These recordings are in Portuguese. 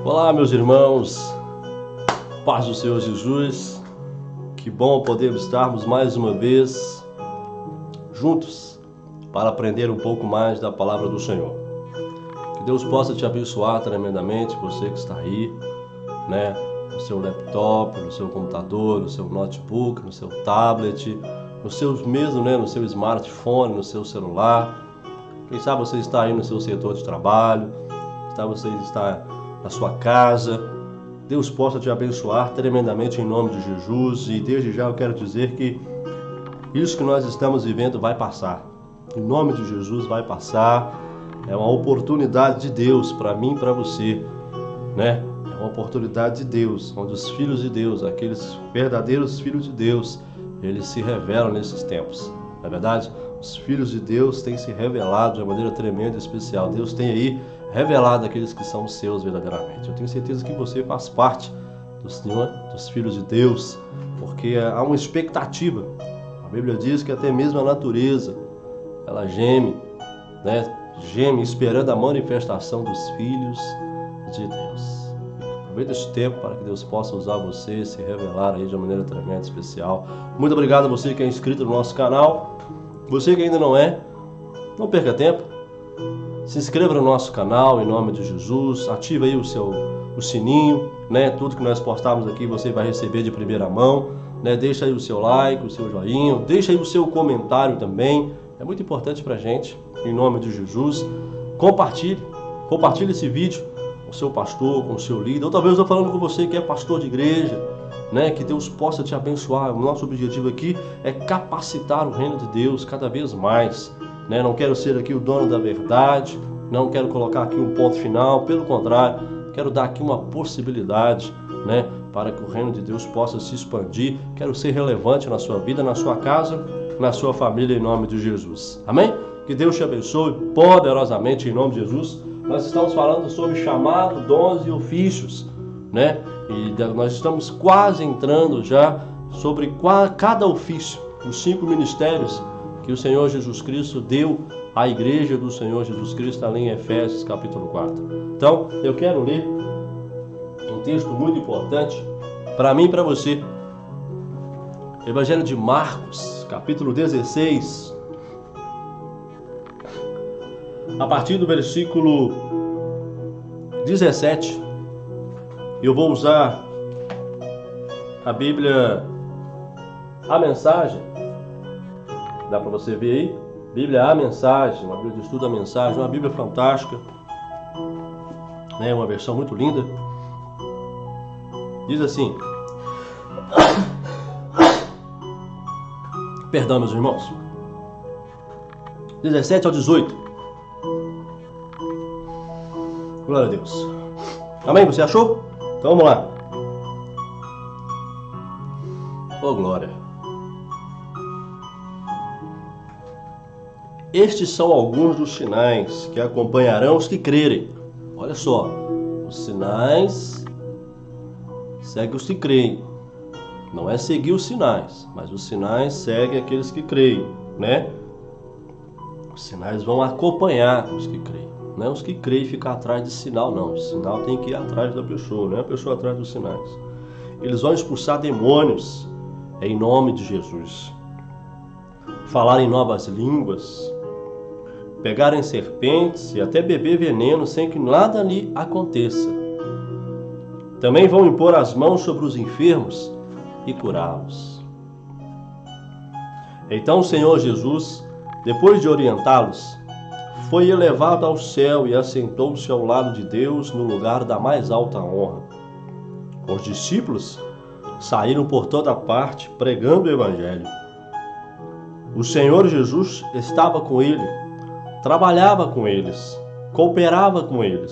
Olá, meus irmãos, paz do Senhor Jesus, que bom podermos estarmos mais uma vez juntos para aprender um pouco mais da palavra do Senhor. Que Deus possa te abençoar tremendamente, você que está aí, no seu laptop, no seu computador, no seu notebook, no seu tablet, no seu smartphone, no seu celular. Quem sabe você está aí no seu setor de trabalho, quem sabe você está na sua casa. Deus possa te abençoar tremendamente em nome de Jesus. E desde já eu quero dizer que isso que nós estamos vivendo vai passar. Em nome de Jesus vai passar. É uma oportunidade de Deus para mim e para você, É uma oportunidade de Deus, onde os filhos de Deus, aqueles verdadeiros filhos de Deus, eles se revelam nesses tempos. Não é verdade? Os filhos de Deus têm se revelado de uma maneira tremenda e especial. Deus tem aí revelado aqueles que são seus verdadeiramente. Eu tenho certeza que você faz parte dos filhos de Deus, porque há uma expectativa. A Bíblia diz que até mesmo a natureza, ela geme, Geme esperando a manifestação dos filhos de Deus. Aproveita este tempo para que Deus possa usar você, se revelar aí de uma maneira tremenda e especial. Muito obrigado a você que é inscrito no nosso canal. Você que ainda não é, não perca tempo. Se inscreva no nosso canal em nome de Jesus. Ative aí o sininho, Tudo que nós postarmos aqui você vai receber de primeira mão, Deixa aí o seu like, o seu joinha, deixa aí o seu comentário também. É muito importante pra gente, em nome de Jesus. Compartilhe esse vídeo com o seu pastor, com o seu líder. Ou talvez eu estou falando com você que é pastor de igreja, Que Deus possa te abençoar. O nosso objetivo aqui é capacitar o reino de Deus cada vez mais, Não quero ser aqui o dono da verdade, não quero colocar aqui um ponto final, pelo contrário, quero dar aqui uma possibilidade, para que o reino de Deus possa se expandir. Quero ser relevante na sua vida, na sua casa, na sua família, em nome de Jesus. Amém? Que Deus te abençoe poderosamente em nome de Jesus. Nós estamos falando sobre chamado, dons e ofícios, E nós estamos quase entrando já sobre cada ofício, os 5 ministérios que o Senhor Jesus Cristo deu à igreja do Senhor Jesus Cristo, ali em Efésios capítulo 4. Então, eu quero ler um texto muito importante para mim e para você. Evangelho de Marcos, capítulo 16, a partir do versículo 17. Eu vou usar a Bíblia, a Mensagem. Dá para você ver aí? Bíblia, a Mensagem, uma Bíblia de estudo, a Mensagem, uma Bíblia fantástica, uma versão muito linda. Diz assim, perdão, meus irmãos, 17 ao 18. Glória a Deus. Amém? Você achou? Então vamos lá. Oh, glória. Estes são alguns dos sinais que acompanharão os que crerem. Olha só, os sinais seguem os que creem. Não é seguir os sinais, mas os sinais seguem aqueles que creem, Os sinais vão acompanhar os que creem. Não é os que creem ficar atrás de sinal, não. O sinal tem que ir atrás da pessoa, não é a pessoa atrás dos sinais. Eles vão expulsar demônios em nome de Jesus. Falar em novas línguas, pegarem serpentes e até beber veneno sem que nada lhe aconteça. Também vão impor as mãos sobre os enfermos e curá-los. Então o Senhor Jesus, depois de orientá-los, foi elevado ao céu e assentou-se ao lado de Deus no lugar da mais alta honra. Os discípulos saíram por toda parte pregando o Evangelho. O Senhor Jesus estava com ele, trabalhava com eles, cooperava com eles,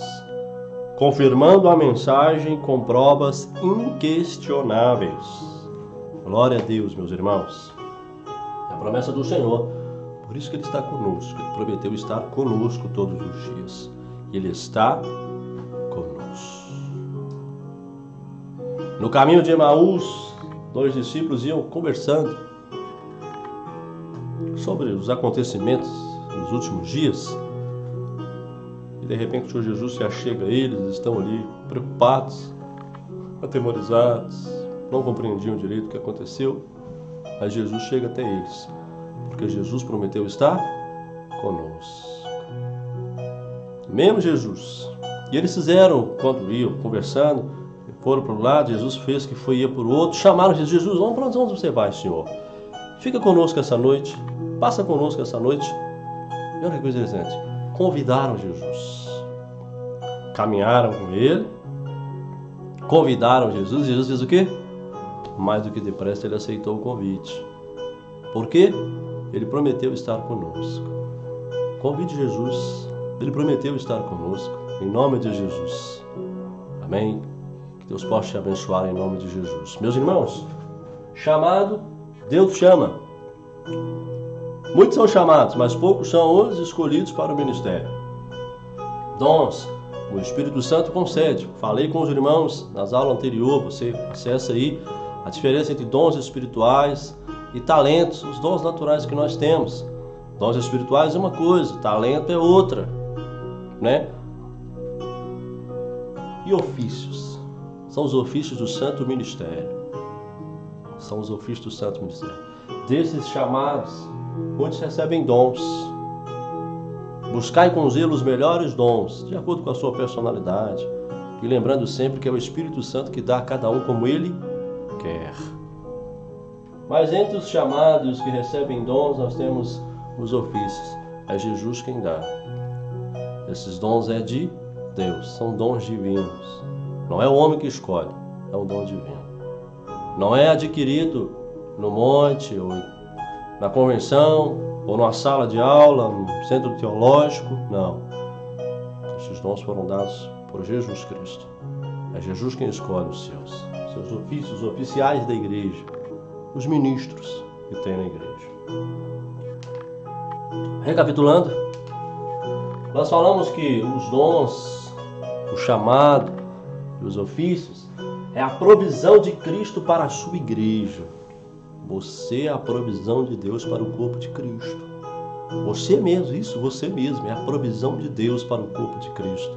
confirmando a mensagem com provas inquestionáveis. Glória a Deus, meus irmãos. É a promessa do Senhor. Por isso que Ele está conosco. Ele prometeu estar conosco todos os dias. Ele está conosco. No caminho de Emaús, 2 discípulos iam conversando sobre os acontecimentos nos últimos dias. E de repente o Senhor Jesus se achega a eles, eles estão ali preocupados, atemorizados, não compreendiam direito o que aconteceu, mas Jesus chega até eles, porque Jesus prometeu estar conosco. Mesmo Jesus. E eles fizeram, quando iam conversando, foram para um lado, Jesus fez que ia para o outro, chamaram Jesus, vamos para onde você vai, Senhor? Fica conosco essa noite, passa conosco essa noite. E olha que coisa interessante, convidaram Jesus. Caminharam com ele, convidaram Jesus, e Jesus fez o quê? Mais do que depressa ele aceitou o convite. Por quê? Ele prometeu estar conosco. Convide Jesus, ele prometeu estar conosco, em nome de Jesus. Amém? Que Deus possa te abençoar em nome de Jesus. Meus irmãos, chamado, Deus chama. Muitos são chamados, mas poucos são os escolhidos para o ministério. Dons, o Espírito Santo concede. Falei com os irmãos nas aulas anteriores, você acessa aí a diferença entre dons espirituais e talentos, os dons naturais que nós temos. Dons espirituais é uma coisa, talento é outra, né? E ofícios? São os ofícios do Santo Ministério. São os ofícios do Santo Ministério. Desses chamados, muitos recebem dons. Buscai com zelo os melhores dons, de acordo com a sua personalidade. E lembrando sempre que é o Espírito Santo que dá a cada um como ele quer. Mas entre os chamados e os que recebem dons, nós temos os ofícios. É Jesus quem dá. Esses dons é de Deus, são dons divinos. Não é o homem que escolhe, é um dom divino. Não é adquirido no monte, ou na convenção, ou numa sala de aula, no centro teológico, não. Esses dons foram dados por Jesus Cristo. É Jesus quem escolhe os seus ofícios, os oficiais da igreja, os ministros que tem na igreja. Recapitulando, nós falamos que os dons, o chamado e os ofícios é a provisão de Cristo para a sua igreja. Você é a provisão de Deus para o corpo de Cristo. Você mesmo, isso, você mesmo, é a provisão de Deus para o corpo de Cristo.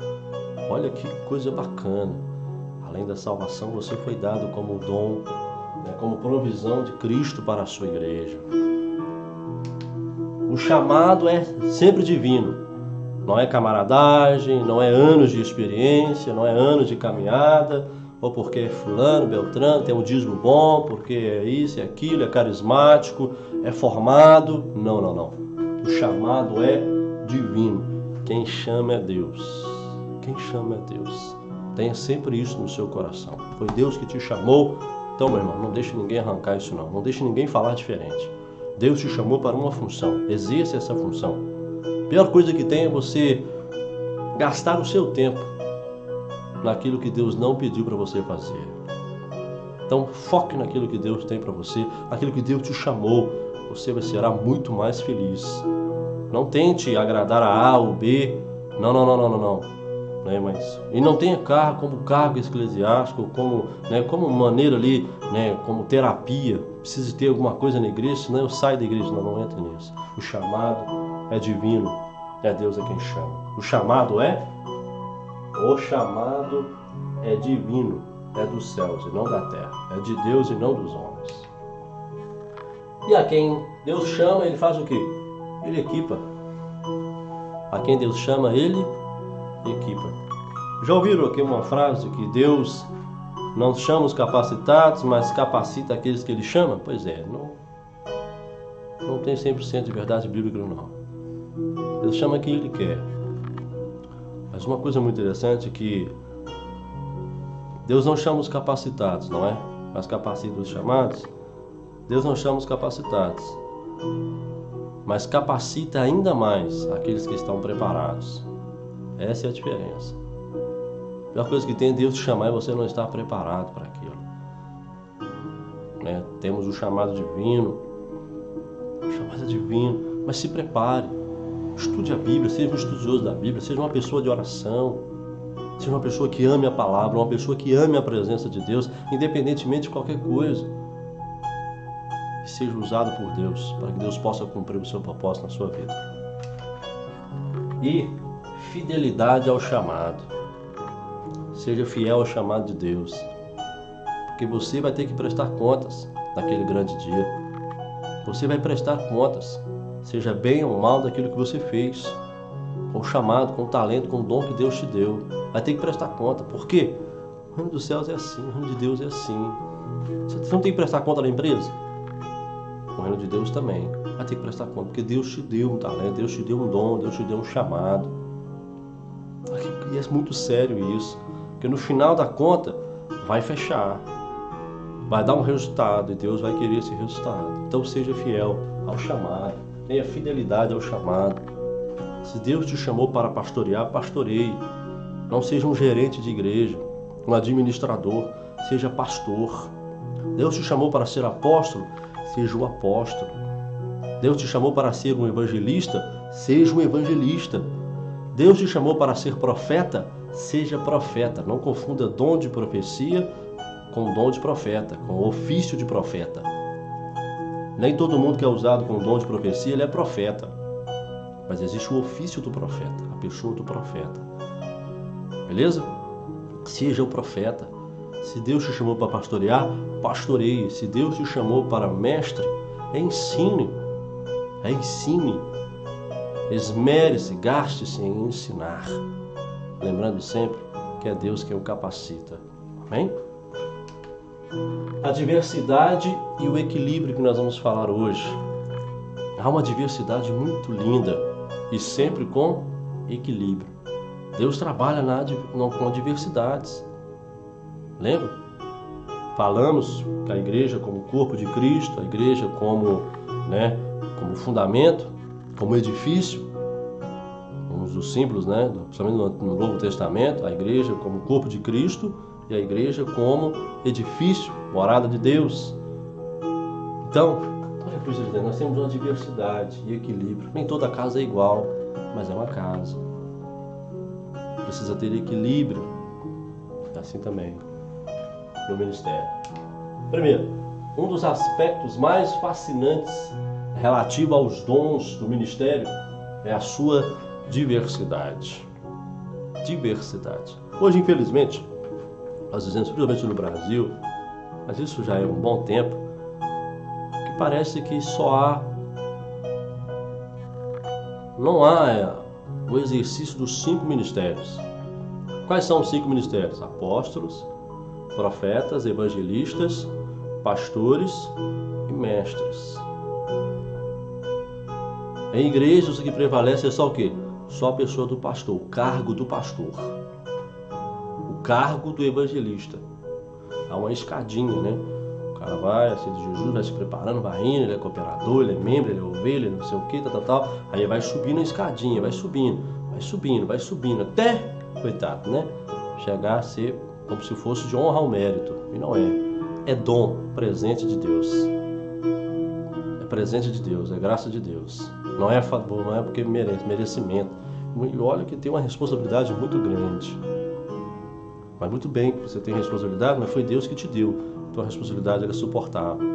Olha que coisa bacana. Além da salvação, você foi dado como dom, como provisão de Cristo para a sua igreja. O chamado é sempre divino. Não é camaradagem, não é anos de experiência, não é anos de caminhada, ou porque é fulano, beltrano, tem um dízimo bom, porque é isso, é aquilo, é carismático, é formado. Não, não, não. O chamado é divino. Quem chama é Deus. Quem chama é Deus. Tenha sempre isso no seu coração. Foi Deus que te chamou. Então, meu irmão, não deixe ninguém arrancar isso não. Não deixe ninguém falar diferente. Deus te chamou para uma função. Exerça essa função. A pior coisa que tem é você gastar o seu tempo naquilo que Deus não pediu para você fazer. Então, foque naquilo que Deus tem para você, naquilo que Deus te chamou. Você será muito mais feliz. Não tente agradar a A ou B. Não. E não tenha como cargo eclesiástico, como maneira ali, como terapia. Precisa ter alguma coisa na igreja, senão eu saio da igreja. Não entre nisso. O chamado é divino, é Deus quem chama. O chamado é divino, é dos céus e não da terra. É de Deus e não dos homens. E a quem Deus chama, ele faz o quê? Ele equipa. A quem Deus chama, ele equipa. Já ouviram aqui uma frase que Deus não chama os capacitados, mas capacita aqueles que Ele chama? Pois é, não tem 100% de verdade bíblica não. Deus chama quem Ele quer. Mas uma coisa muito interessante é que Deus não chama os capacitados, não é? Mas capacita os chamados. Deus não chama os capacitados, mas capacita ainda mais aqueles que estão preparados. Essa é a diferença. A pior coisa que tem é Deus te chamar e você não estar preparado para aquilo. Temos o chamado divino. O chamado é divino, mas se prepare. Estude a Bíblia, seja um estudioso da Bíblia, seja uma pessoa de oração, seja uma pessoa que ame a palavra, uma pessoa que ame a presença de Deus, independentemente de qualquer coisa. E seja usado por Deus, para que Deus possa cumprir o seu propósito na sua vida. E fidelidade ao chamado. Seja fiel ao chamado de Deus, porque você vai ter que prestar contas naquele grande dia. Você vai prestar contas, seja bem ou mal, daquilo que você fez, com o chamado, com o talento, com o dom que Deus te deu. Vai ter que prestar conta. Por quê? O reino dos céus é assim, o reino de Deus é assim. Você não tem que prestar conta na empresa? O reino de Deus também vai ter que prestar conta, porque Deus te deu um talento, Deus te deu um dom, Deus te deu um chamado. E é muito sério isso, porque no final da conta vai fechar, vai dar um resultado e Deus vai querer esse resultado. Então seja fiel ao chamado, tenha fidelidade ao chamado. Se Deus te chamou para pastorear, pastoreie. Não seja um gerente de igreja, um administrador, seja pastor. Deus te chamou para ser apóstolo, seja o apóstolo. Deus te chamou para ser um evangelista, seja um evangelista. Deus te chamou para ser profeta, seja profeta. Não confunda dom de profecia com dom de profeta, com ofício de profeta. Nem todo mundo que é usado com dom de profecia, ele é profeta. Mas existe o ofício do profeta, a pessoa do profeta. Beleza? Seja o profeta. Se Deus te chamou para pastorear, pastoreie. Se Deus te chamou para mestre, ensine. Ensine. Esmere-se, gaste-se em ensinar. Lembrando sempre que é Deus quem o capacita. Amém? A diversidade e o equilíbrio que nós vamos falar hoje. Há uma diversidade muito linda e sempre com equilíbrio. Deus trabalha com diversidades. Lembra? Falamos que a igreja como corpo de Cristo, a igreja como fundamento, como edifício, um dos símbolos, principalmente no Novo Testamento, a igreja como corpo de Cristo e a igreja como edifício, morada de Deus. Então, nós temos uma diversidade e equilíbrio. Nem toda casa é igual, mas é uma casa. Precisa ter equilíbrio, assim também no ministério. Primeiro, um dos aspectos mais fascinantes relativo aos dons do ministério é a sua diversidade. Diversidade. Hoje, infelizmente, nós dizemos, principalmente no Brasil, mas isso já é um bom tempo, que parece que não há o exercício dos 5 ministérios. Quais são os 5 ministérios? Apóstolos, profetas, evangelistas, pastores e mestres. Em igrejas o que prevalece é só o quê? Só a pessoa do pastor, o cargo do pastor, o cargo do evangelista. Há uma escadinha, O cara vai, aceita Jesus, vai se preparando, vai indo, ele é cooperador, ele é membro, ele é ovelha, ele não sei o que, tal. Aí vai subindo a escadinha, vai subindo, até, coitado, chegar a ser como se fosse de honra ao mérito. E não é. É dom, presente de Deus. É presente de Deus, é graça de Deus. Não é favor, não é porque merece, merecimento. E olha que tem uma responsabilidade muito grande. Mas muito bem que você tem responsabilidade, mas foi Deus que te deu. Então a responsabilidade é suportável.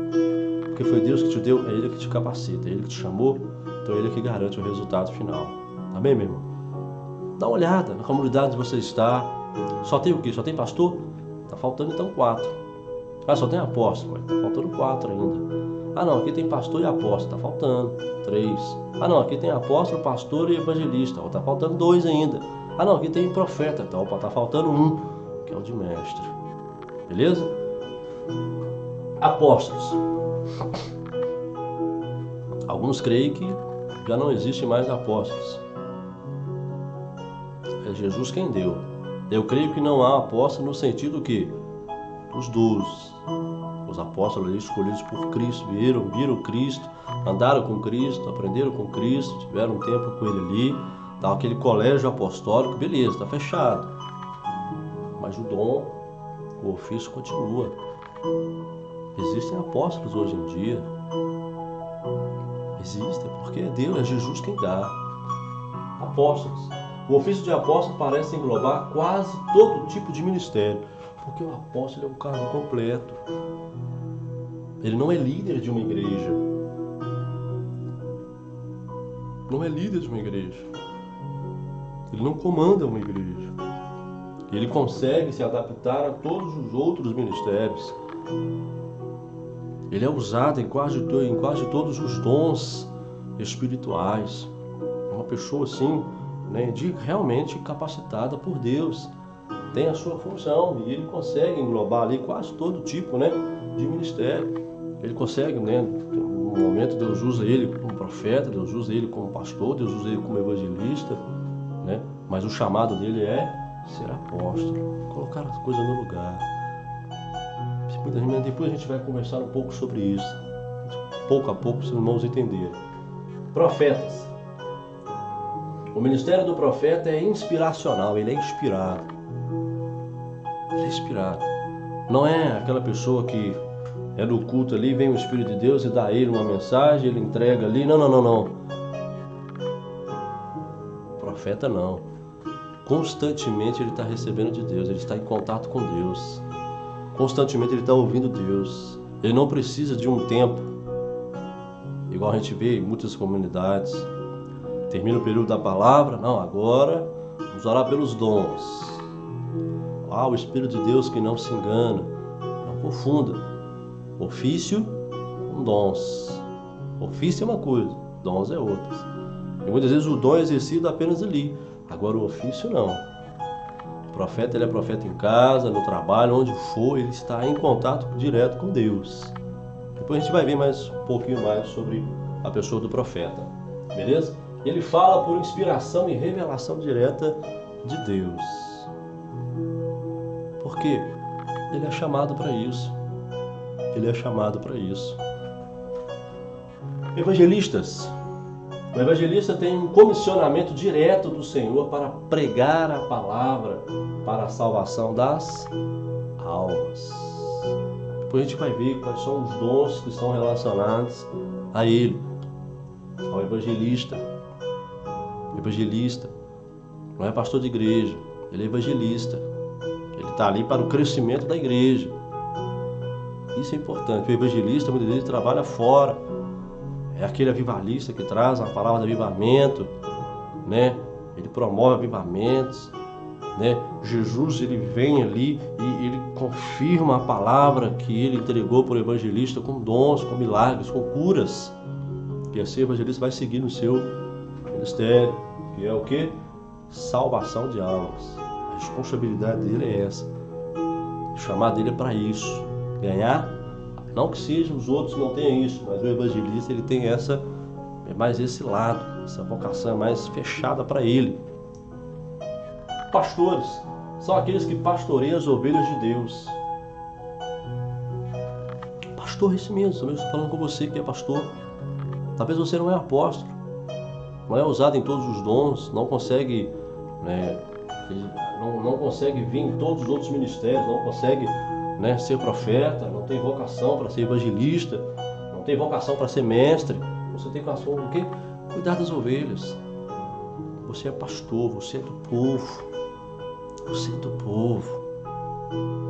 Porque foi Deus que te deu, é Ele que te capacita, é Ele que te chamou, então é Ele que garante o resultado final. Amém, meu irmão? Dá uma olhada na comunidade onde você está. Só tem o quê? Só tem pastor? Está faltando então 4. Ah, só tem apóstolo? Está faltando 4 ainda. Ah não, aqui tem pastor e apóstolo, está faltando 3. Ah não, aqui tem apóstolo, pastor e evangelista, está faltando 2 ainda. Ah não, aqui tem profeta, então está faltando 1, que é o de mestre. Beleza? Apóstolos. Alguns creem que já não existe mais apóstolos. É Jesus quem deu. Eu creio que não há apóstolo no sentido que os 12, os apóstolos ali escolhidos por Cristo, viram Cristo, andaram com Cristo, aprenderam com Cristo, tiveram um tempo com Ele ali, tá, aquele colégio apostólico, beleza, está fechado. Mas o dom, o ofício continua. Existem apóstolos hoje em dia. Existem, porque é Deus, é Jesus quem dá. Apóstolos. O ofício de apóstolo parece englobar quase todo tipo de ministério, porque o apóstolo é um cargo completo. Ele não é líder de uma igreja. Não é líder de uma igreja. Ele não comanda uma igreja. Ele consegue se adaptar a todos os outros ministérios. Ele é usado em quase todos os dons espirituais. É uma pessoa assim, né, realmente capacitada por Deus. Tem a sua função e ele consegue englobar ali quase todo tipo, né, de ministério. Ele consegue, né, no momento Deus usa ele como profeta, Deus usa ele como pastor, Deus usa ele como evangelista, né? Mas o chamado dele é ser apóstolo, colocar as coisas no lugar. Depois a gente vai conversar um pouco sobre isso, pouco a pouco, para os irmãos entenderem. Profetas. O ministério do profeta é inspiracional, ele é inspirado. Ele é inspirado. Não é aquela pessoa que é no culto ali, vem o Espírito de Deus e dá a ele uma mensagem, ele entrega ali. Não. Profeta não. Constantemente ele está recebendo de Deus, ele está em contato com Deus. Constantemente ele está ouvindo Deus. Ele não precisa de um tempo, igual a gente vê em muitas comunidades. Termina o período da palavra, não, agora vamos orar pelos dons. O Espírito de Deus que não se engana, não confunda ofício com dons. Ofício é uma coisa, dons é outra. E muitas vezes o dom é exercido apenas ali, agora o ofício não. O profeta, ele é profeta em casa, no trabalho, onde for, ele está em contato direto com Deus. Depois a gente vai ver mais um pouquinho mais sobre a pessoa do profeta, beleza? Ele fala por inspiração e revelação direta de Deus. Por quê? Ele é chamado para isso. Ele é chamado para isso. Evangelistas. O evangelista tem um comissionamento direto do Senhor para pregar a palavra para a salvação das almas. Depois a gente vai ver quais são os dons que são relacionados a ele, ao evangelista. O evangelista não é pastor de igreja, ele é evangelista. Ele está ali para o crescimento da igreja. Isso é importante. O evangelista muitas vezes trabalha fora. É aquele avivalista que traz a palavra de avivamento, né? Ele promove avivamentos, né? Jesus, ele vem ali e ele confirma a palavra que ele entregou para o evangelista com dons, com milagres, com curas. E assim o evangelista vai seguir no seu ministério, que é o quê? Salvação de almas. A responsabilidade dele é essa. O chamado dele é para isso. Ganhar. Não que sejam os outros não tenham isso, mas o evangelista ele tem mais esse lado, essa vocação mais fechada para ele. Pastores são aqueles que pastoreiam as ovelhas de Deus. Pastor, isso mesmo, eu estou falando com você que é pastor. Talvez você não é apóstolo, não é usado em todos os dons, não consegue, né, não consegue vir em todos os outros ministérios, não consegue, né, ser profeta, não tem vocação para ser evangelista, não tem vocação para ser mestre. Você tem vocação o quê? Cuidar das ovelhas. Você é pastor, você é do povo. Você é do povo.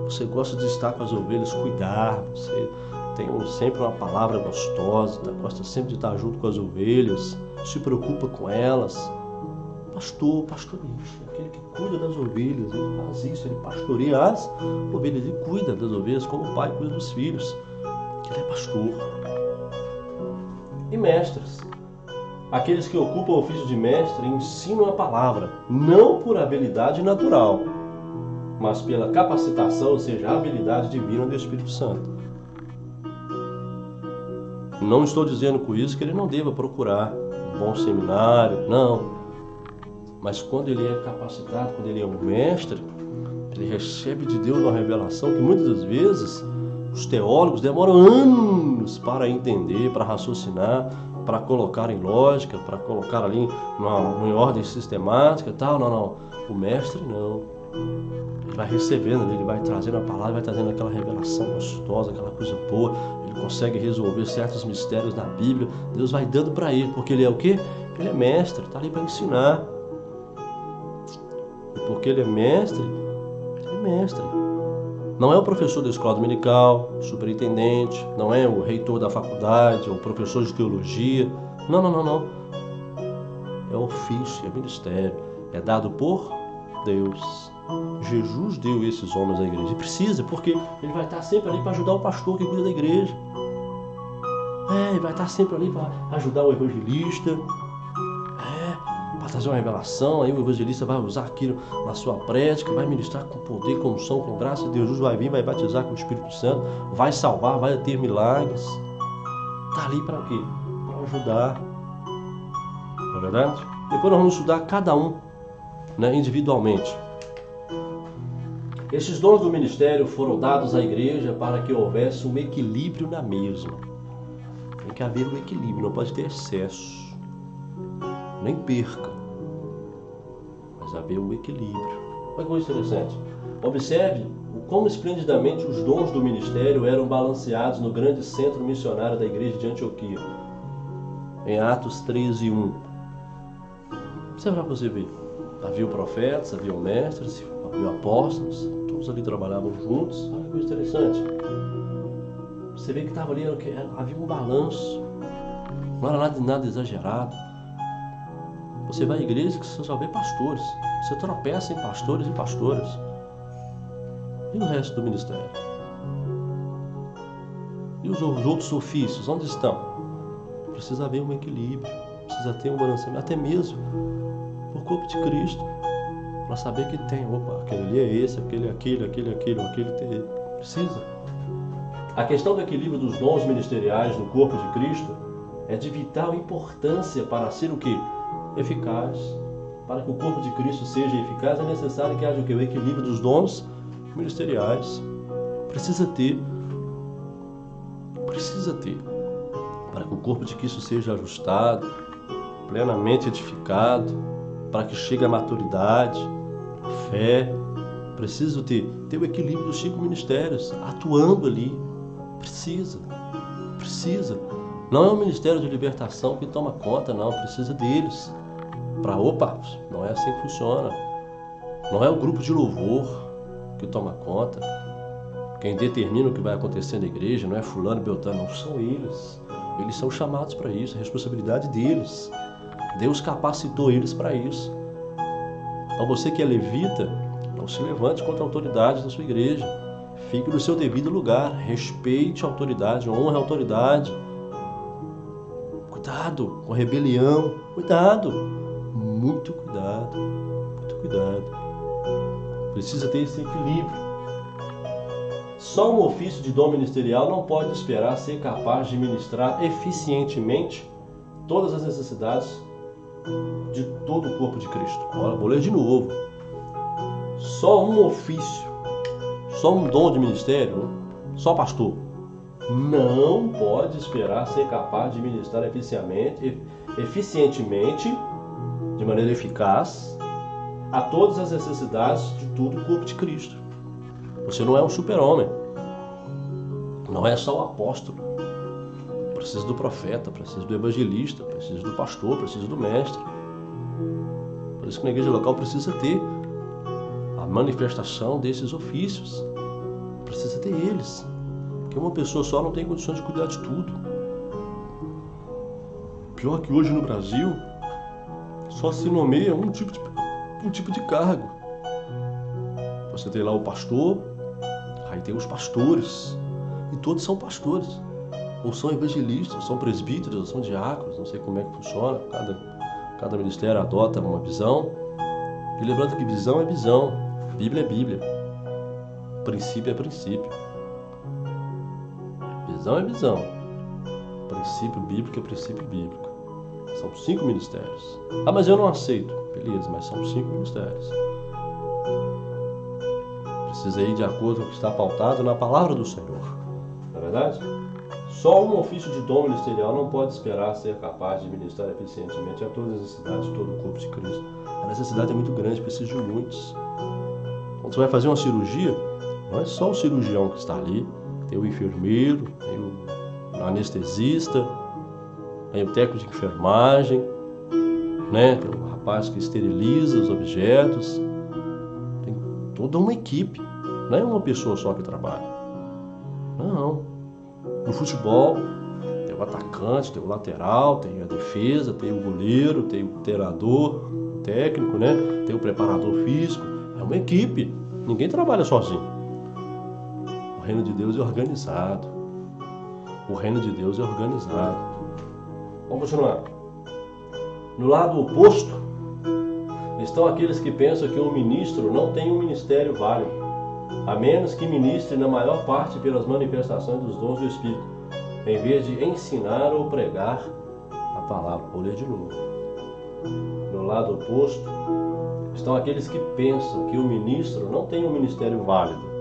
Você gosta de estar com as ovelhas, cuidar. Você tem sempre uma palavra gostosa, gosta sempre de estar junto com as ovelhas, se preocupa com elas. Pastorista, aquele que cuida das ovelhas, ele faz isso, ele pastoreia as ovelhas, ele cuida das ovelhas como o pai cuida dos filhos. Ele é pastor. E mestres, aqueles que ocupam o ofício de mestre ensinam a palavra, não por habilidade natural, mas pela capacitação, ou seja, a habilidade divina do Espírito Santo. Não estou dizendo com isso que ele não deva procurar um bom seminário, não. Mas quando ele é capacitado, quando ele é um mestre, ele recebe de Deus uma revelação que muitas das vezes os teólogos demoram anos para entender, para raciocinar, para colocar em lógica, para colocar ali em ordem sistemática e tal. Não. O mestre não. Ele vai recebendo, ele vai trazendo a palavra, vai trazendo aquela revelação gostosa, aquela coisa boa. Ele consegue resolver certos mistérios da Bíblia. Deus vai dando para ele, porque ele é o quê? Ele é mestre, está ali para ensinar. E porque ele é mestre, Não é o professor da escola dominical, superintendente, não é o reitor da faculdade, ou o professor de teologia. Não. É ofício, é ministério. É dado por Deus. Jesus deu esses homens à igreja. E precisa, porque ele vai estar sempre ali para ajudar o pastor que cuida da igreja. Ele vai estar sempre ali para ajudar o evangelista. Para trazer uma revelação. Aí o evangelista vai usar aquilo na sua prática, vai ministrar com poder, com unção, com graça. Deus Jesus vai vir, vai batizar com o Espírito Santo, vai salvar, vai ter milagres. Está ali para quê? Para ajudar. Não é verdade? Depois nós vamos estudar cada um, né, individualmente. Estes dons do ministério foram dados à igreja para que houvesse um equilíbrio na mesma. Tem que haver um equilíbrio, não pode ter excesso, nem perca, mas haver um equilíbrio. Olha que coisa interessante. Observe como esplendidamente os dons do ministério eram balanceados no grande centro missionário da igreja de Antioquia, em Atos 13:1. Observe para você ver. Havia profetas, havia mestres, havia apóstolos, todos ali trabalhavam juntos. Olha que coisa interessante. Você vê que estava ali, havia um balanço, não era nada exagerado. Você vai à igreja que você só vê pastores, você tropeça em pastores e pastoras. E o resto do ministério? E os outros ofícios, onde estão? Precisa haver um equilíbrio, precisa ter um balanceamento, até mesmo por corpo de Cristo, para saber que tem, aquele ali é esse, aquele é aquele tem. Precisa. A questão do equilíbrio dos dons ministeriais no corpo de Cristo é de vital importância para ser o quê? Eficaz. Para que o corpo de Cristo seja eficaz, é necessário que haja o quê? O equilíbrio dos dons ministeriais. Precisa ter. Para que o corpo de Cristo seja ajustado, plenamente edificado, para que chegue à maturidade, à fé. Preciso ter o equilíbrio dos 5 ministérios atuando ali. Precisa. Não é o ministério de libertação que toma conta, não. Precisa deles. Não é assim que funciona. Não é o grupo de louvor que toma conta. Quem determina o que vai acontecer na igreja não é fulano, beltrano, não. São eles. Eles são chamados para isso. A responsabilidade deles. Deus capacitou eles para isso. Então você que é levita, não se levante contra a autoridade da sua igreja. Fique no seu devido lugar. Respeite a autoridade, honre a autoridade. Cuidado com a rebelião. Cuidado. Muito cuidado. Precisa ter esse equilíbrio. Só um ofício de dom ministerial não pode esperar ser capaz de ministrar eficientemente todas as necessidades de todo o corpo de Cristo. Agora, vou ler de novo. Só um ofício, só um dom de ministério, só pastor, não pode esperar ser capaz de ministrar eficientemente, de maneira eficaz, a todas as necessidades de todo o corpo de Cristo. Você não é um super-homem, não é só o apóstolo. Precisa do profeta, precisa do evangelista, precisa do pastor, precisa do mestre. Por isso que na igreja local precisa ter a manifestação desses ofícios. Precisa ter eles. Porque uma pessoa só não tem condições de cuidar de tudo. Pior que hoje no Brasil, só se nomeia um tipo de cargo. Você tem lá o pastor, aí tem os pastores. E todos são pastores. Ou são evangelistas, ou são presbíteros, ou são diáconos, não sei como é que funciona. Cada ministério adota uma visão. E lembrando que visão é visão, Bíblia é Bíblia, princípio é princípio. Visão é visão, princípio bíblico é princípio bíblico. São 5 ministérios. Mas eu não aceito. Beleza, mas são 5 ministérios. Precisa ir de acordo com o que está pautado na palavra do Senhor. Não é verdade? Só um ofício de dom ministerial não pode esperar ser capaz de ministrar eficientemente a todas as necessidades de todo o corpo de Cristo. A necessidade é muito grande, precisa de muitos. Quando você vai fazer uma cirurgia, não é só o cirurgião que está ali, tem o enfermeiro, tem o anestesista, tem o técnico de enfermagem, né? Tem o rapaz que esteriliza os objetos. Tem toda uma equipe, não é uma pessoa só que trabalha. Não. No futebol, tem o atacante, tem o lateral, tem a defesa, tem o goleiro, tem o treinador, técnico, né? Tem o preparador físico. É uma equipe. Ninguém trabalha sozinho. O reino de Deus é organizado. O reino de Deus é organizado. Vamos continuar. No lado oposto, estão aqueles que pensam que um ministro não tem um ministério válido, a menos que ministre na maior parte pelas manifestações dos dons do Espírito, em vez de ensinar ou pregar a palavra. Vou ler de novo. No lado oposto, estão aqueles que pensam que o ministro não tem um ministério válido.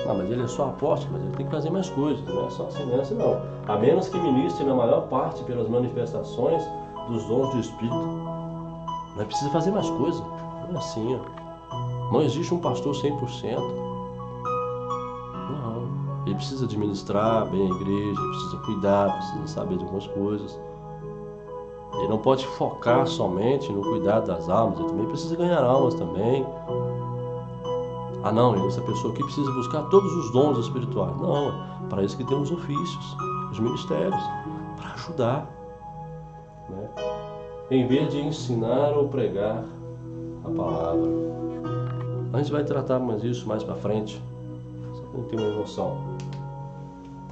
Ah, mas ele é só apóstolo, mas ele tem que fazer mais coisas, não é só assim, não. A menos que ministre na maior parte pelas manifestações dos dons do Espírito. Não precisa fazer mais coisas. Não é assim, ó. Não existe um pastor 100%. Não. Ele precisa administrar bem a igreja, ele precisa cuidar, precisa saber de algumas coisas. Ele não pode focar somente no cuidado das almas, ele também precisa ganhar almas também. Ah não, essa pessoa aqui precisa buscar todos os dons espirituais. Não, para isso que tem os ofícios, os ministérios, para ajudar, né? Em vez de ensinar ou pregar a palavra. A gente vai tratar mais isso mais para frente, só para ter uma noção.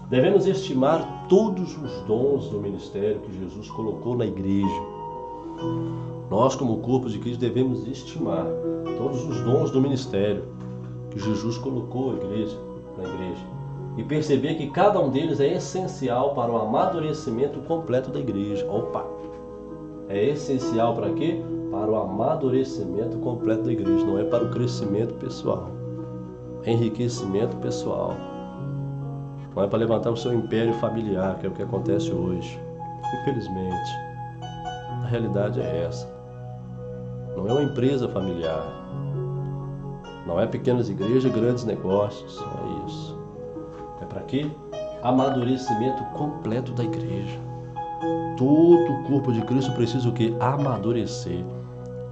Devemos estimar todos os dons do ministério que Jesus colocou na igreja. Nós, como corpo de Cristo, devemos estimar todos os dons do ministério que Jesus colocou na igreja e perceber que cada um deles é essencial para o amadurecimento completo da igreja. Opa! É essencial para quê? Para o amadurecimento completo da igreja, não é para o crescimento pessoal, enriquecimento pessoal. Não é para levantar o seu império familiar, que é o que acontece hoje. Infelizmente, a realidade é essa. Não é uma empresa familiar. Não é pequenas igrejas, grandes negócios. Não é isso. É para quê? Amadurecimento completo da igreja. Todo o corpo de Cristo precisa o quê? Amadurecer.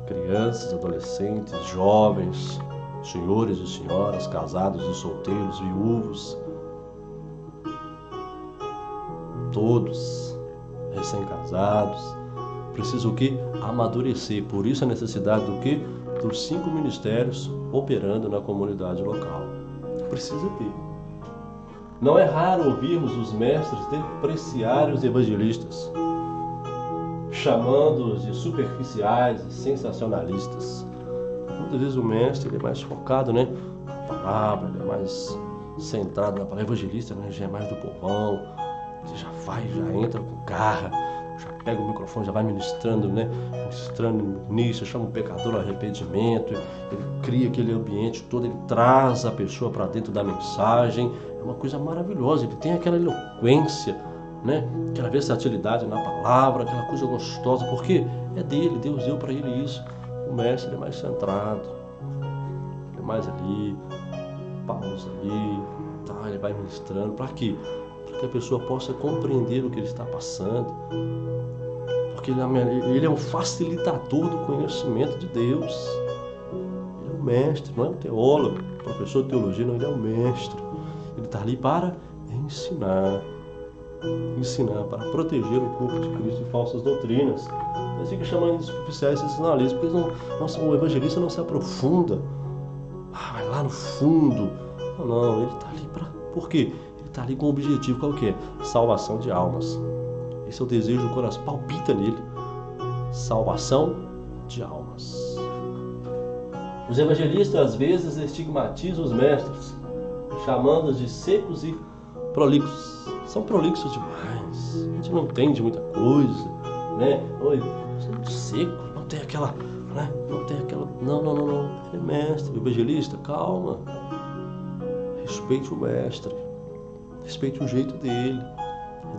Crianças, adolescentes, jovens, senhores e senhoras, casados e solteiros, viúvos. Todos, recém-casados, precisam o quê? Amadurecer. Por isso a necessidade do quê? Dos 5 ministérios operando na comunidade local. Precisa ter. Não é raro ouvirmos os mestres depreciarem os evangelistas, chamando-os de superficiais e sensacionalistas. Muitas vezes o mestre ele é mais focado, né, na palavra, ele é mais centrado na palavra. Evangelista, né, já é mais do povão. Você já vai, já entra com garra, já pega o microfone, já vai ministrando, né? Ministrando nisso, chama o pecador ao arrependimento, ele cria aquele ambiente todo, ele traz a pessoa para dentro da mensagem. É uma coisa maravilhosa, ele tem aquela eloquência, né? Aquela versatilidade na palavra, aquela coisa gostosa, porque é dele, Deus deu para ele isso. O mestre ele é mais centrado, ele é mais ali, pausa ali, tá? Ele vai ministrando, para quê? Que a pessoa possa compreender o que ele está passando, porque ele é um facilitador do conhecimento de Deus. Ele é um mestre, não é um teólogo, professor de teologia, não, ele é um mestre. Ele está ali para ensinar, para proteger o corpo de Cristo de falsas doutrinas. Eles ficam chamando de superficiais e sensacionalistas, porque o evangelista não se aprofunda, vai lá no fundo. Não, ele está ali para... Por quê? Está ali com o objetivo qual que é? Salvação de almas. Esse é o desejo do coração, palpita nele. Salvação de almas. Os evangelistas às vezes estigmatizam os mestres, chamando-os de secos e prolixos. São prolixos demais. A gente não entende muita coisa, né? Oi, você é muito seco, não tem aquela, né? Não tem aquela. Não. Ele é mestre, o evangelista, calma. Respeite o mestre. Respeite o jeito dele.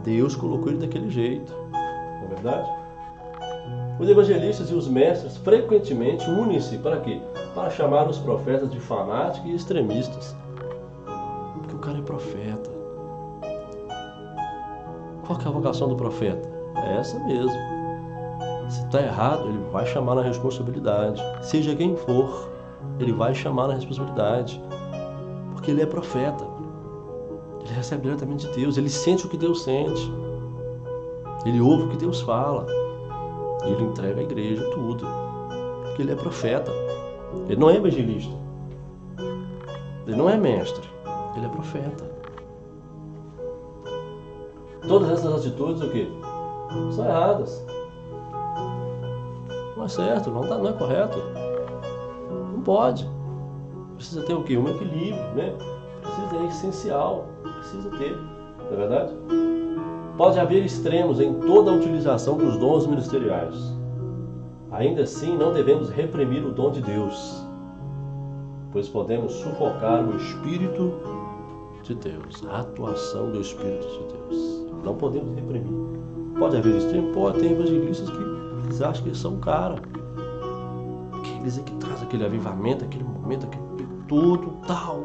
Deus colocou ele daquele jeito. Não é verdade? Os evangelistas e os mestres frequentemente unem-se para quê? Para chamar os profetas de fanáticos e extremistas. Porque o cara é profeta. Qual que é a vocação do profeta? É essa mesmo. Se está errado, ele vai chamar na responsabilidade. Seja quem for, ele vai chamar na responsabilidade. Porque ele é profeta. Ele recebe diretamente de Deus, ele sente o que Deus sente, ele ouve o que Deus fala, ele entrega à igreja tudo. Porque ele é profeta. Ele não é evangelista. Ele não é mestre. Ele é profeta. Todas essas atitudes, o quê? São erradas. Não é certo, não é correto. Não pode. Precisa ter o quê? Um equilíbrio, né? Precisa, é essencial. Precisa ter, não é verdade? Pode haver extremos em toda a utilização dos dons ministeriais. Ainda assim, não devemos reprimir o dom de Deus, pois podemos sufocar o Espírito de Deus, a atuação do Espírito de Deus. Não podemos reprimir. Pode haver extremo? Pode. Tem evangelistas que eles acham que eles são o cara. Que eles é que traz aquele avivamento, aquele momento, aquele tudo, tal.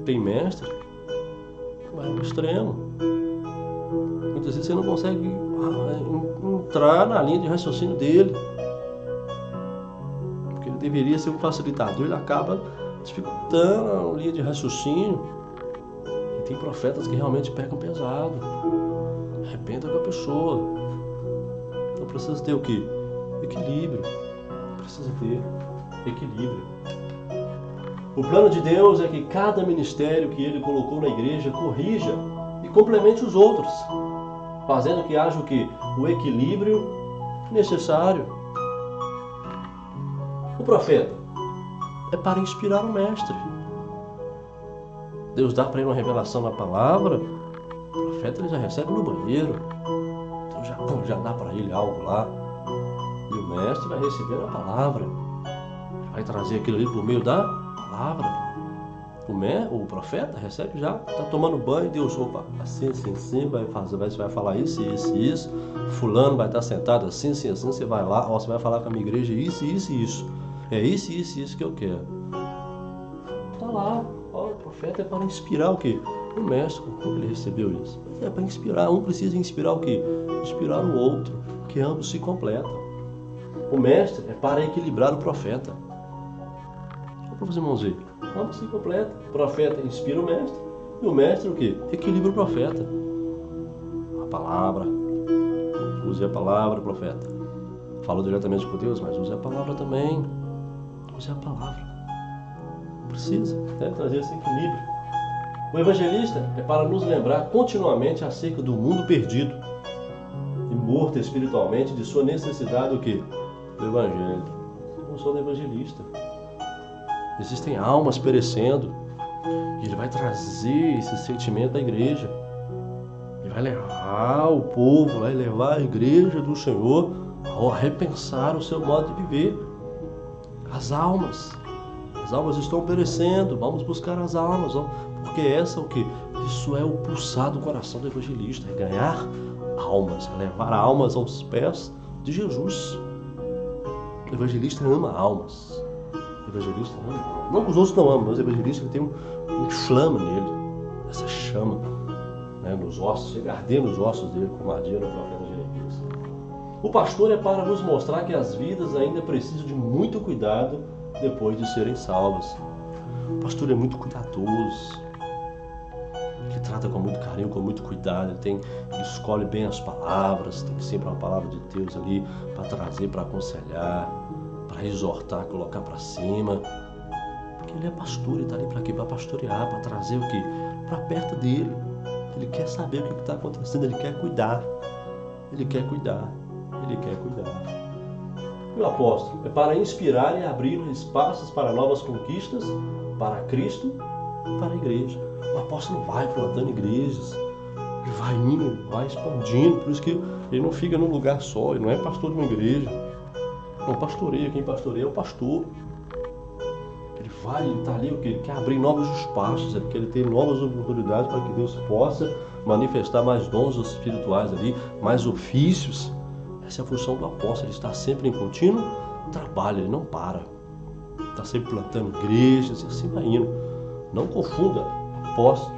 Tem mestre, vai ao extremo. Muitas vezes você não consegue entrar na linha de raciocínio dele. Porque ele deveria ser um facilitador, ele acaba dificultando a linha de raciocínio. E tem profetas que realmente pegam pesado, arrebentam com a pessoa. Então precisa ter o quê? Equilíbrio. Precisa ter equilíbrio. O plano de Deus é que cada ministério que Ele colocou na igreja corrija e complemente os outros, fazendo que haja o quê? O equilíbrio necessário. O profeta é para inspirar o mestre. Deus dá para ele uma revelação na palavra, o profeta ele já recebe no banheiro. Então já dá para ele algo lá. E o mestre vai receber a palavra. Vai trazer aquilo ali por meio da palavra. O profeta recebe já, está tomando banho, Deus, opa, assim, você vai falar isso, isso. Fulano vai estar sentado assim, você vai lá, ó, você vai falar com a minha igreja isso. É isso que eu quero. Está lá, ó, o profeta é para inspirar o quê? O mestre, como ele recebeu isso. É para inspirar, um precisa inspirar o quê? Inspirar o outro, que ambos se completam. O mestre é para equilibrar o profeta. Para os irmãos verem, ambos se completam. O profeta inspira o mestre e o mestre o quê? Equilibra o profeta. A palavra, use a palavra, profeta. Falou diretamente com Deus, mas use a palavra também. Use a palavra. Precisa, né, trazer esse equilíbrio. O evangelista é para nos lembrar continuamente acerca do mundo perdido e morto espiritualmente, de sua necessidade o quê? Do evangelho. Eu não sou do evangelista. Existem almas perecendo. E ele vai trazer esse sentimento à igreja. Ele vai levar o povo, vai levar a igreja do Senhor a repensar o seu modo de viver. As almas estão perecendo. Vamos buscar as almas. Porque essa é o que? Isso é o pulsar do coração do evangelista. É ganhar almas, é levar almas aos pés de Jesus. O evangelista ama almas. O evangelista ama. Não que os outros não amam, mas o evangelista ele tem um flama nele, essa chama, né, nos ossos, chega a arder nos ossos dele, como ardia no profeta Jeremias. O pastor é para nos mostrar que as vidas ainda precisam de muito cuidado depois de serem salvas. O pastor é muito cuidadoso, ele trata com muito carinho, com muito cuidado, ele escolhe bem as palavras, tem sempre uma palavra de Deus ali para trazer, para aconselhar, para exortar, colocar para cima. Porque ele é pastor, ele está ali para quê? Para pastorear, para trazer o quê? Para perto dele. Ele quer saber o que está acontecendo, ele quer cuidar. Ele quer cuidar. E o apóstolo é para inspirar e abrir espaços para novas conquistas, para Cristo e para a igreja. O apóstolo vai plantando igrejas, ele vai indo, vai expandindo, por isso que ele não fica num lugar só, ele não é pastor de uma igreja. Não pastoreia, quem pastoreia é o pastor. Ele está ali, o que? Ele quer abrir novos espaços, ele quer ter novas oportunidades para que Deus possa manifestar mais dons espirituais ali, mais ofícios. Essa é a função do apóstolo, ele está sempre em contínuo trabalho, ele não para. Está sempre plantando igrejas e assim vai indo. Não confunda apóstolo.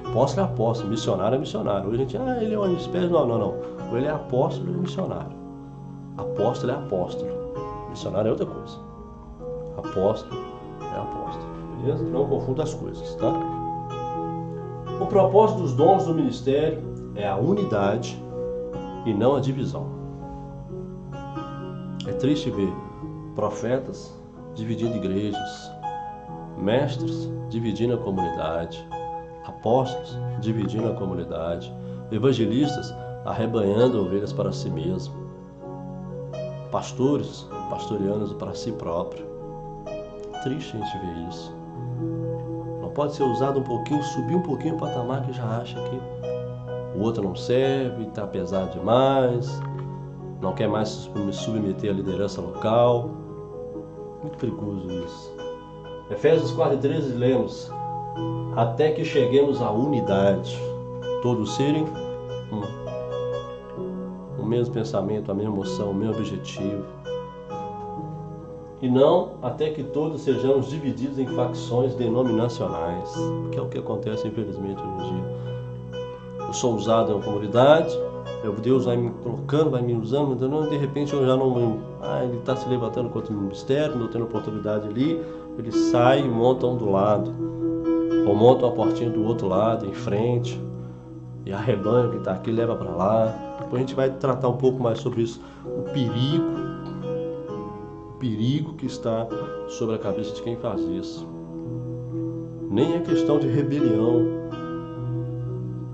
Apóstolo é apóstolo, missionário é missionário. Hoje a gente, ele é uma espécie, não. Ou ele é apóstolo ou missionário. Apóstolo é apóstolo. Missionário é outra coisa. Apóstolo é apóstolo. Beleza? Não confunda as coisas, tá? O propósito dos dons do ministério é a unidade e não a divisão. É triste ver profetas dividindo igrejas, mestres dividindo a comunidade, apóstolos dividindo a comunidade, evangelistas arrebanhando ovelhas para si mesmo, pastores pastoreando para si próprio. Triste a gente ver isso. Não pode ser usado um pouquinho, subir um pouquinho o patamar que já acha que o outro não serve, está pesado demais, não quer mais se submeter à liderança local. Muito perigoso isso. Efésios 4:13 lemos: até que cheguemos à unidade, todos serem o mesmo pensamento, a mesma emoção, o mesmo objetivo. E não até que todos sejamos divididos em facções denominacionais, que é o que acontece infelizmente hoje em dia. Eu sou usado em uma comunidade, Deus vai me colocando, vai me usando, de repente eu já não... ele está se levantando contra o ministério, não tendo oportunidade ali, ele sai e monta um do lado, ou monta uma portinha do outro lado, em frente, e arrebanha que está aqui, leva para lá. Depois a gente vai tratar um pouco mais sobre isso, o perigo que está sobre a cabeça de quem faz isso. Nem é questão de rebelião.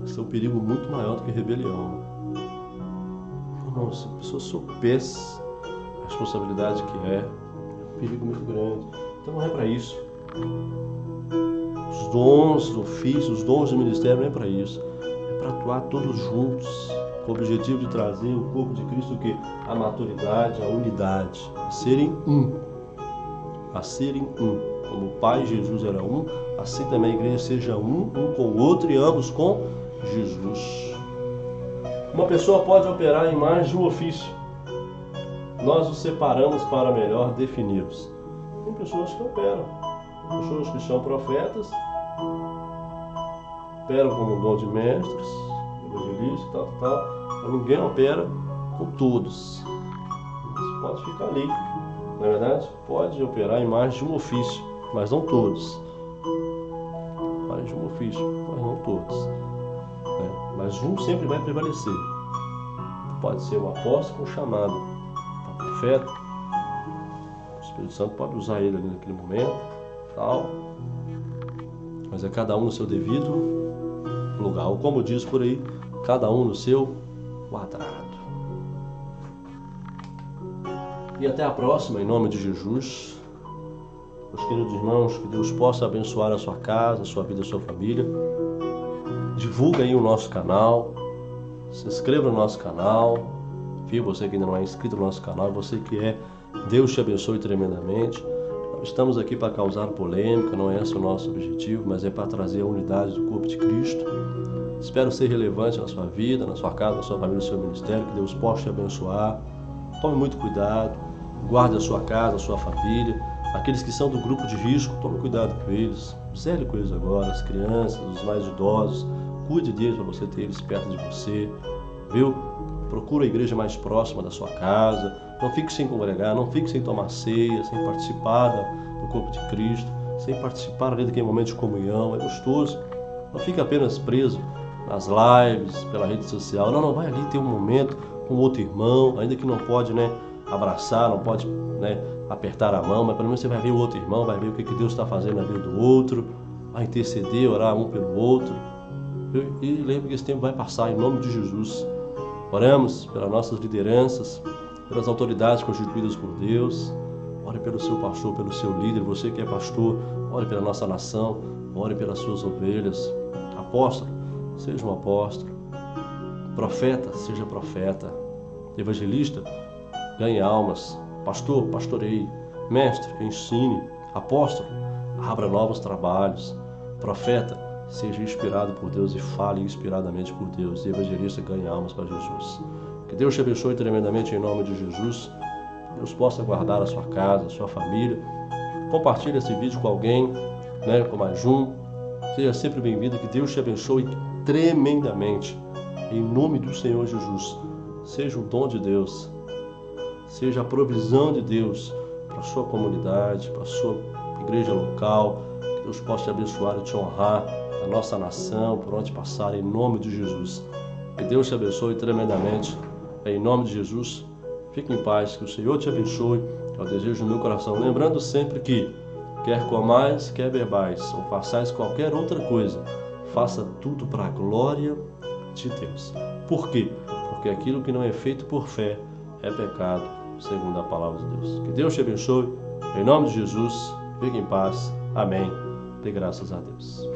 Esse é um perigo muito maior do que rebelião. Não, se a pessoa soubesse a responsabilidade que é um perigo muito grande. Então não é para isso. Os dons do ofício, os dons do ministério não é para isso. É para atuar todos juntos, com o objetivo de trazer o corpo de Cristo, que a maturidade, a unidade, a serem um. Como o Pai Jesus era um, assim também a igreja seja um com o outro e ambos com Jesus. Uma pessoa pode operar em mais de um ofício. Nós os separamos para melhor defini-los. Tem pessoas que operam, pessoas que são profetas, operam como dom de mestres, evangelistas, tal. Mas ninguém opera com todos. Você pode ficar ali, não é verdade? Pode operar em mais de um ofício, mas não todos. Mais de um ofício, mas não todos. Mas um sempre vai prevalecer. Pode ser um apóstolo com chamado para profeta. O Espírito Santo pode usar ele ali naquele momento, tal. Mas é cada um no seu devido lugar. Ou como diz por aí, cada um no seu quadrado. E até a próxima, em nome de Jesus. Meus queridos irmãos, que Deus possa abençoar a sua casa, a sua vida, a sua família. Divulga aí o nosso canal, se inscreva no nosso canal, viu? Você que ainda não é inscrito no nosso canal, você que é, Deus te abençoe tremendamente. Nós estamos aqui para causar polêmica, não é esse o nosso objetivo, mas é para trazer a unidade do corpo de Cristo. Espero ser relevante na sua vida, na sua casa, na sua família, no seu ministério, que Deus possa te abençoar. Tome muito cuidado, guarde a sua casa, a sua família. Aqueles que são do grupo de risco, tome cuidado com eles, zele com eles agora, as crianças, os mais idosos. Cuide deles para você ter eles perto de você, viu? Procura a igreja mais próxima da sua casa. Não fique sem congregar, não fique sem tomar ceia, sem participar do corpo de Cristo, sem participar ali daquele momento de comunhão. É gostoso. Não fique apenas preso nas lives, pela rede social. Não, vai ali ter um momento com outro irmão, ainda que não pode, abraçar, não pode, apertar a mão, mas pelo menos você vai ver o outro irmão, vai ver o que Deus está fazendo na vida do outro, vai interceder, orar um pelo outro. E lembre que esse tempo vai passar em nome de Jesus. Oramos pelas nossas lideranças, pelas autoridades constituídas por Deus. Ore pelo seu pastor, pelo seu líder. Você que é pastor, ore pela nossa nação, ore pelas suas ovelhas. Apóstolo, seja um apóstolo. Profeta, seja profeta. Evangelista, ganhe almas. Pastor, pastoreie. Mestre, ensine. Apóstolo, abra novos trabalhos. Profeta, seja inspirado por Deus e fale inspiradamente por Deus. E evangelista, ganhe almas para Jesus. Que Deus te abençoe tremendamente em nome de Jesus. Deus possa guardar a sua casa, a sua família. Compartilhe esse vídeo com alguém, com mais um. Seja sempre bem-vindo. Que Deus te abençoe tremendamente. Em nome do Senhor Jesus. Seja um dom de Deus. Seja a provisão de Deus para a sua comunidade, para a sua igreja local. Que Deus possa te abençoar e te honrar. A nossa nação, por onde passar, em nome de Jesus. Que Deus te abençoe tremendamente, em nome de Jesus. Fique em paz, que o Senhor te abençoe. É o desejo do meu coração. Lembrando sempre que, quer comais, quer bebais, ou façais qualquer outra coisa, faça tudo para a glória de Deus. Por quê? Porque aquilo que não é feito por fé é pecado, segundo a palavra de Deus. Que Deus te abençoe. Em nome de Jesus, fique em paz. Amém. Dê graças a Deus.